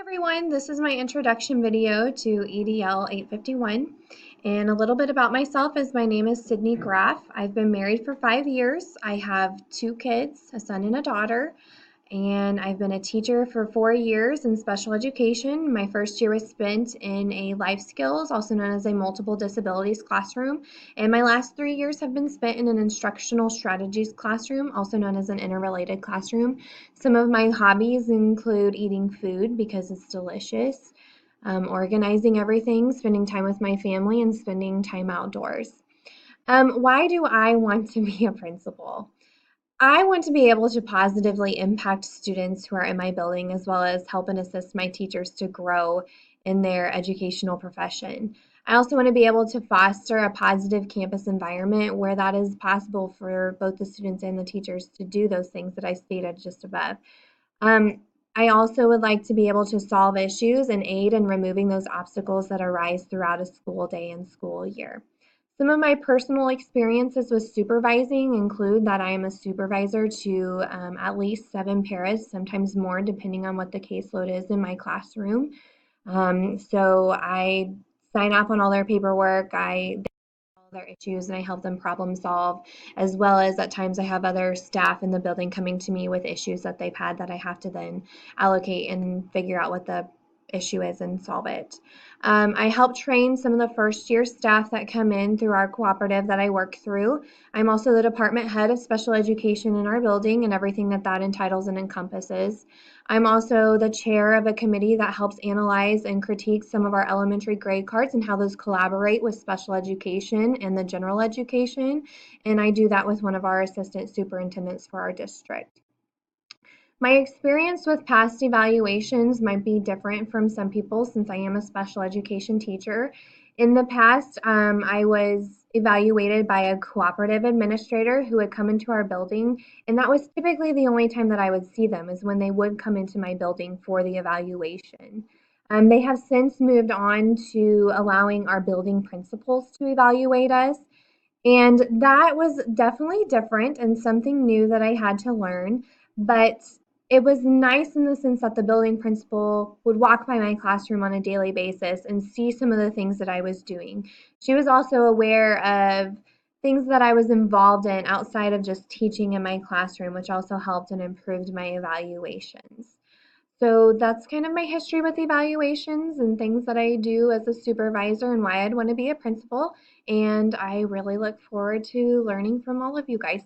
Everyone, this is my introduction video to EDL 851, and a little bit about myself is my name is Sydney Graff. I've been married for 5 years. I have two kids, a son and a daughter, and I've been a teacher for 4 years in special education. My first year was spent in a life skills, also known as a multiple disabilities classroom, and my last 3 years have been spent in an instructional strategies classroom, also known as an interrelated classroom. Some of my hobbies include eating food because it's delicious, organizing everything, spending time with my family, and spending time outdoors. Why do I want to be a principal? I want to be able to positively impact students who are in my building, as well as help and assist my teachers to grow in their educational profession. I also want to be able to foster a positive campus environment where that is possible for both the students and the teachers to do those things that I stated just above. Um, I also would like to be able to solve issues and aid in removing those obstacles that arise throughout a school day and school year. Some of my personal experiences with supervising include that I am a supervisor to at least 7 paras, sometimes more, depending on what the caseload is in my classroom. So I sign off on all their paperwork. I all their issues and I help them problem solve, as well as at times I have other staff in the building coming to me with issues that they've had that I have to then allocate and figure out what the issue is and solve it. I help train some of the first year staff that come in through our cooperative that I work through. I'm also the department head of special education in our building and everything that that entitles and encompasses. I'm also the chair of a committee that helps analyze and critique some of our elementary grade cards and how those collaborate with special education and the general education. And I do that with one of our assistant superintendents for our district. My experience with past evaluations might be different from some people since I am a special education teacher. In the past, I was evaluated by a cooperative administrator who would come into our building, and that was typically the only time that I would see them is when they would come into my building for the evaluation. They have since moved on to allowing our building principals to evaluate us, and that was definitely different and something new that I had to learn. But it was nice in the sense that the building principal would walk by my classroom on a daily basis and see some of the things that I was doing. She was also aware of things that I was involved in outside of just teaching in my classroom, which also helped and improved my evaluations. So that's kind of my history with evaluations and things that I do as a supervisor and why I'd want to be a principal. And I really look forward to learning from all of you guys.